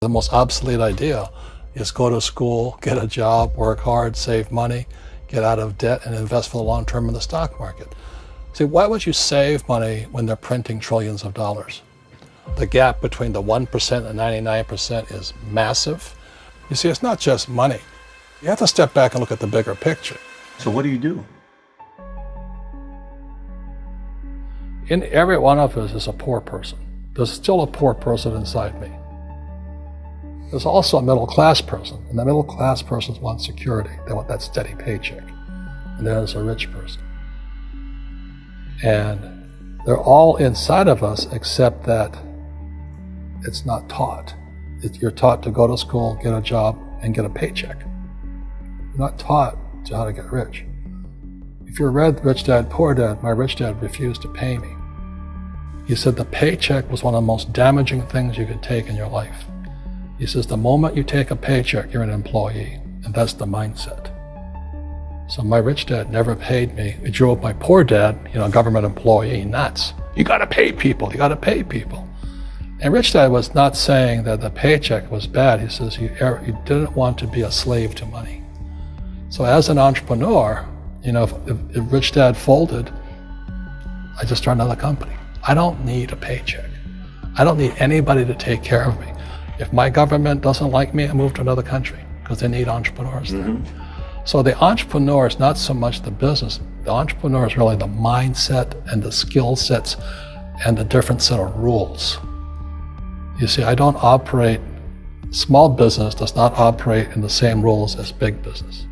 the most obsolete idea is go to school, get a job, work hard, save money, get out of debt, and invest for the long term in the stock market. See, why would you save money when they're printing trillions of dollars? The gap between the 1% and 99% is massive. You see, it's not just money. You have to step back and look at the bigger picture. So what do you do? In every one of us is a poor person. There's still a poor person inside me. There's also a middle class person, and the middle class persons want security. They want that steady paycheck. And there's a rich person. And they're all inside of us, except that it's not taught. You're taught to go to school, get a job, and get a paycheck. You're not taught to how to get rich. If you read Rich Dad, Poor Dad, my rich dad refused to pay me. He said the paycheck was one of the most damaging things you could take in your life. He says the moment you take a paycheck, you're an employee, and that's the mindset. So my rich dad never paid me. He drove my poor dad, government employee, nuts. You gotta pay people, you gotta pay people. And Rich Dad was not saying that the paycheck was bad. He says you didn't want to be a slave to money. So as an entrepreneur, if Rich Dad folded, I just started another company. I don't need a paycheck. I don't need anybody to take care of me. If my government doesn't like me, I move to another country because they need entrepreneurs there. So the entrepreneur is not so much the business. The entrepreneur is really the mindset and the skill sets and the different set of rules. You see, small business does not operate in the same rules as big business.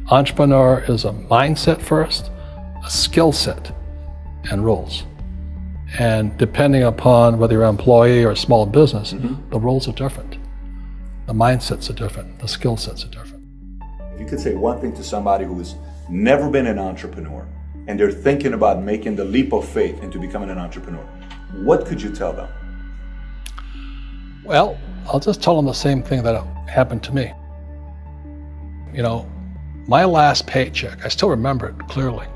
Entrepreneur is a mindset first, a skill set, and rules. And depending upon whether you're an employee or a small business, the rules are different. The mindsets are different, the skill sets are different. If you could say one thing to somebody who's never been an entrepreneur and they're thinking about making the leap of faith into becoming an entrepreneur, what could you tell them? Well, I'll just tell them the same thing that happened to me. My last paycheck, I still remember it clearly.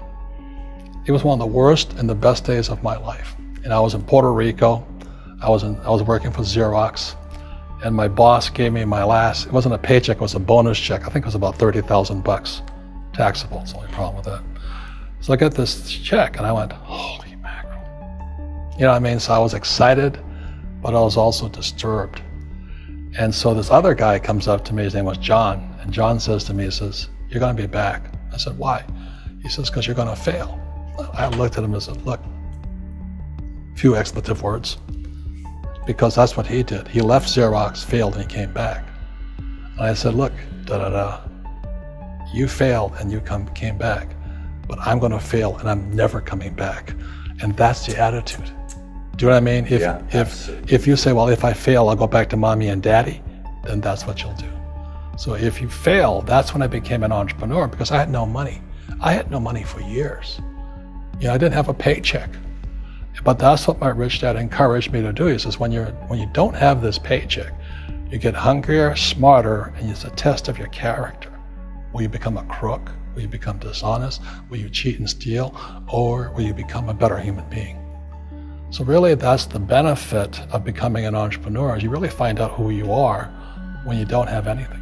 It was one of the worst and the best days of my life. And I was in Puerto Rico. I was working for Xerox, and my boss gave me it wasn't a paycheck, it was a bonus check. I think it was about $30,000, taxable. It's the only problem with that. So I got this check and I went, holy mackerel. You know what I mean? So I was excited, but I was also disturbed. And so this other guy comes up to me, his name was John, and John says to me, he says, you're gonna be back. I said, why? He says, because you're gonna fail. I looked at him and said, look, few expletive words, because that's what he did. He left Xerox, failed, and he came back. And I said, look, you failed and you came back, but I'm gonna fail and I'm never coming back. And that's the attitude. Do you know what I mean? If you say, well, if I fail, I'll go back to mommy and daddy, then that's what you'll do. So if you fail, that's when I became an entrepreneur, because I had no money. I had no money for years. I didn't have a paycheck. But that's what my rich dad encouraged me to do. He says, when you don't have this paycheck, you get hungrier, smarter, and it's a test of your character. Will you become a crook? Will you become dishonest? Will you cheat and steal? Or will you become a better human being? So really, that's the benefit of becoming an entrepreneur, is you really find out who you are when you don't have anything.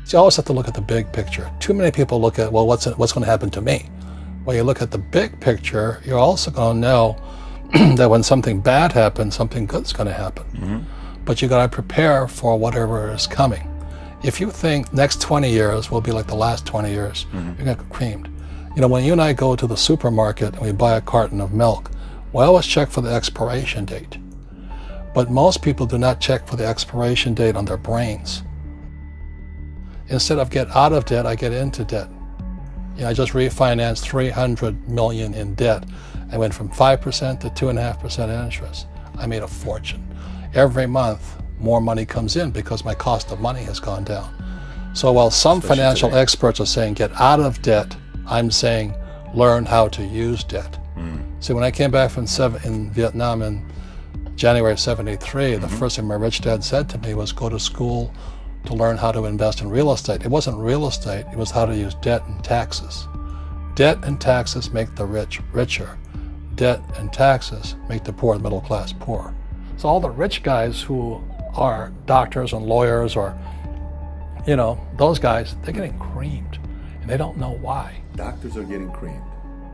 So you always have to look at the big picture. Too many people look at, well, what's going to happen to me? When you look at the big picture, you're also going to know that when something bad happens, something good's going to happen. But you got to prepare for whatever is coming. If you think next 20 years will be like the last 20 years, you're going to get creamed. When you and I go to the supermarket and we buy a carton of milk, we always check for the expiration date. But most people do not check for the expiration date on their brains. Instead of get out of debt, I get into debt. I just refinanced $300 million in debt. I went from 5% to 2.5% interest. I made a fortune. Every month, more money comes in because my cost of money has gone down. So while some financial experts are saying get out of debt, I'm saying learn how to use debt. See, when I came back from in Vietnam in January of '73, the first thing my rich dad said to me was go to school to learn how to invest in real estate. It wasn't real estate, it was how to use debt and taxes. Debt and taxes make the rich richer. Debt and taxes make the poor and middle class poor. So all the rich guys who are doctors and lawyers or, those guys, they're getting creamed and they don't know why. Doctors are getting creamed.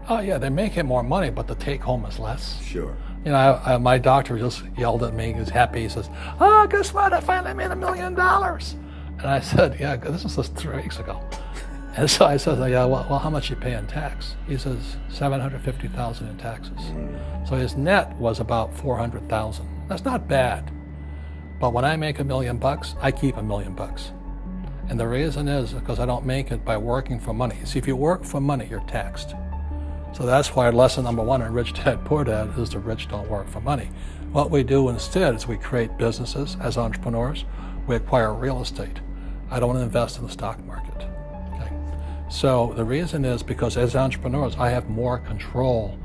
Oh yeah, they're making more money, but the take home is less. Sure. My doctor just yelled at me. He was happy. He says, "Oh, guess what? I finally made $1 million." And I said, "Yeah, this was just 3 weeks ago." And so I said, "Yeah, well, how much you pay in tax?" He says, $750,000 in taxes. So his net was about $400,000. That's not bad. But when I make $1 million, I keep $1 million. And the reason is because I don't make it by working for money. See, if you work for money, you're taxed. So that's why lesson number 1 in Rich Dad, Poor Dad is the rich don't work for money. What we do instead is we create businesses as entrepreneurs. We acquire real estate. I don't invest in the stock market. Okay? So the reason is because as entrepreneurs, I have more control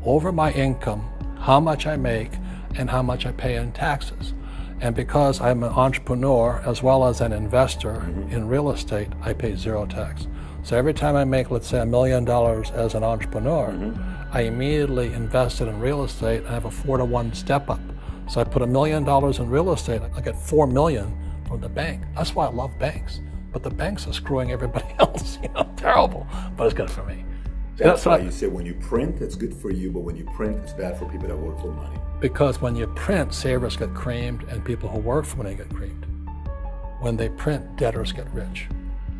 over my income, how much I make, and how much I pay in taxes. And because I'm an entrepreneur as well as an investor in real estate, I pay 0 tax. So every time I make, let's say, $1 million as an entrepreneur, I immediately invested in real estate and have a 4-to-1 step up. So I put $1 million in real estate, I get $4 million from the bank. That's why I love banks. But the banks are screwing everybody else, terrible, but it's good for me. That's why you say when you print, it's good for you, but when you print, it's bad for people that work for money. Because when you print, savers get creamed and people who work for money get creamed. When they print, debtors get rich.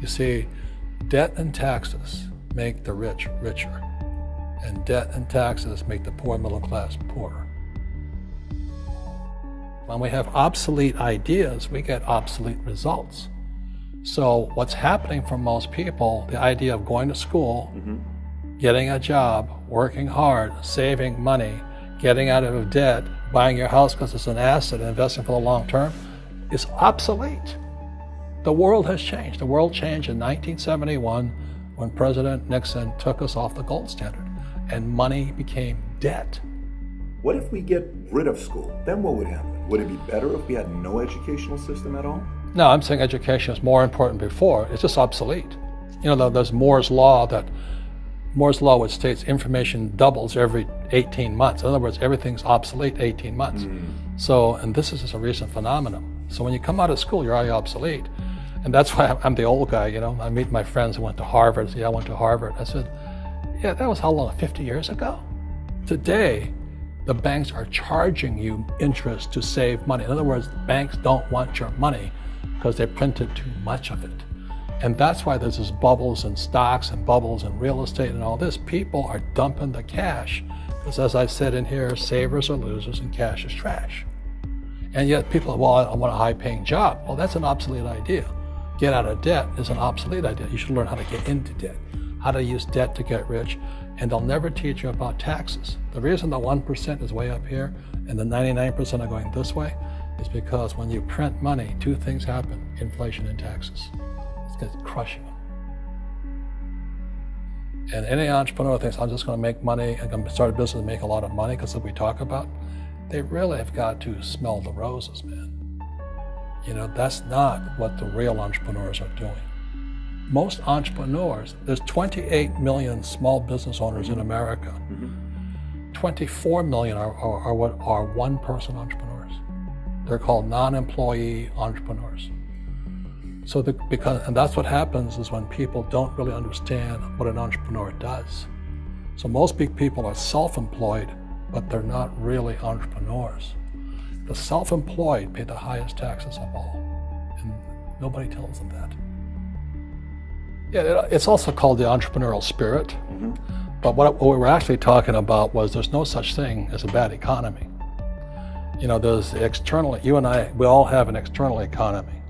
You see, debt and taxes make the rich richer, and debt and taxes make the poor middle class poorer. When we have obsolete ideas, we get obsolete results. So what's happening for most people, the idea of going to school, getting a job, working hard, saving money, getting out of debt, buying your house because it's an asset, and investing for the long term, is obsolete. The world has changed. The world changed in 1971 when President Nixon took us off the gold standard and money became debt. What if we get rid of school? Then what would happen? Would it be better if we had no educational system at all? No, I'm saying education is more important before. It's just obsolete. There's Moore's Law which states information doubles every 18 months. In other words, everything's obsolete 18 months. So, and this is just a recent phenomenon. So when you come out of school, you're already obsolete. And that's why I'm the old guy, I meet my friends who went to Harvard. I went to Harvard. I said, yeah, that was how long, 50 years ago? Today, the banks are charging you interest to save money. In other words, banks don't want your money because they printed too much of it. And that's why there's this bubbles in stocks and bubbles in real estate and all this. People are dumping the cash because, as I said in here, savers are losers and cash is trash. And yet people, well, I want a high-paying job. Well, that's an obsolete idea. Get out of debt is an obsolete idea. You should learn how to get into debt, how to use debt to get rich, and they'll never teach you about taxes. The reason the 1% is way up here and the 99% are going this way is because when you print money, 2 things happen: inflation and taxes. It's crushing them. And any entrepreneur thinks, I'm just going to make money, I'm going to start a business and make a lot of money, because what we talk about, they really have got to smell the roses, man. That's not what the real entrepreneurs are doing. Most entrepreneurs, there's 28 million small business owners in America. 24 million are what are one-person entrepreneurs. They're called non-employee entrepreneurs. So and that's what happens is when people don't really understand what an entrepreneur does. So most big people are self-employed, but they're not really entrepreneurs. The self-employed pay the highest taxes of all, and nobody tells them that. Yeah, it's also called the entrepreneurial spirit, but what we were actually talking about was there's no such thing as a bad economy. There's external, you and I, we all have an external economy,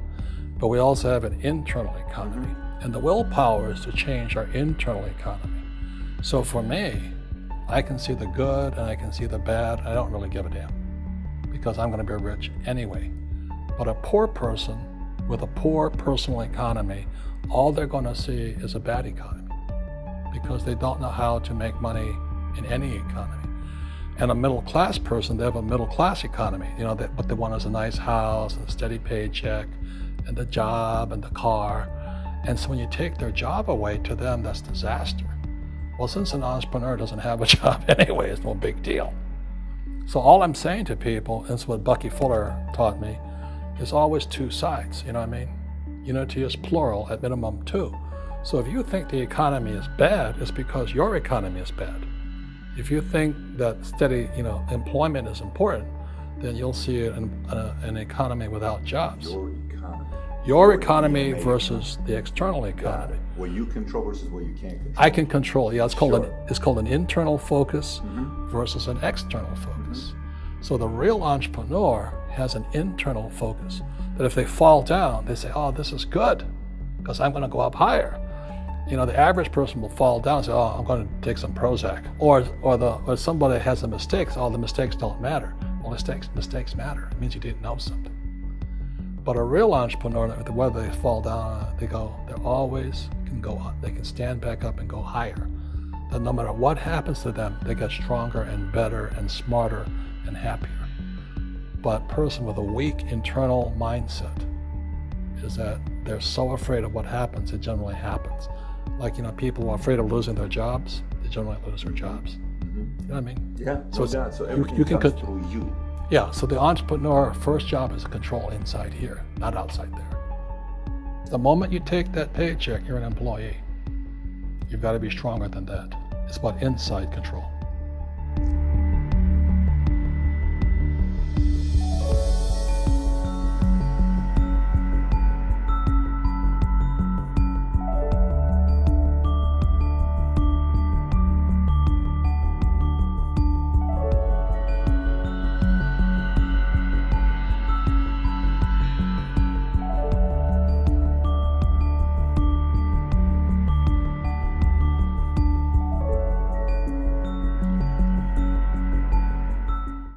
but we also have an internal economy. And the willpower is to change our internal economy. So for me, I can see the good and I can see the bad. I don't really give a damn because I'm going to be rich anyway. But a poor person with a poor personal economy, all they're going to see is a bad economy because they don't know how to make money in any economy. And a middle class person, they have a middle class economy. What they want is a nice house, and a steady paycheck, and the job and the car. And so when you take their job away, to them, that's disaster. Well, since an entrepreneur doesn't have a job anyway, it's no big deal. So all I'm saying to people, and it's what Bucky Fuller taught me, is always two sides, you know what I mean? Unity is plural, at minimum two. So if you think the economy is bad, it's because your economy is bad. If you think that steady, employment is important, then you'll see an economy without jobs. Your economy versus the external economy. What you control versus what you can't control. I can control. Yeah, it's called an internal focus versus an external focus. So the real entrepreneur has an internal focus. That if they fall down, they say, "Oh, this is good, because I'm going to go up higher." The average person will fall down and say, "Oh, I'm going to take some Prozac," or somebody has a mistake. So, "Oh, the mistakes don't matter." Well, mistakes matter. It means you didn't know something. But a real entrepreneur, whether they fall down, they always can go up. They can stand back up and go higher. That no matter what happens to them, they get stronger and better and smarter and happier. But a person with a weak internal mindset is that they're so afraid of what happens, it generally happens. Like, people who are afraid of losing their jobs, they generally lose their jobs. You know what I mean? Yeah, so everything you can comes through you. Yeah, so the entrepreneur first job is to control inside here, not outside there. The moment you take that paycheck, you're an employee. You've got to be stronger than that. It's about inside control.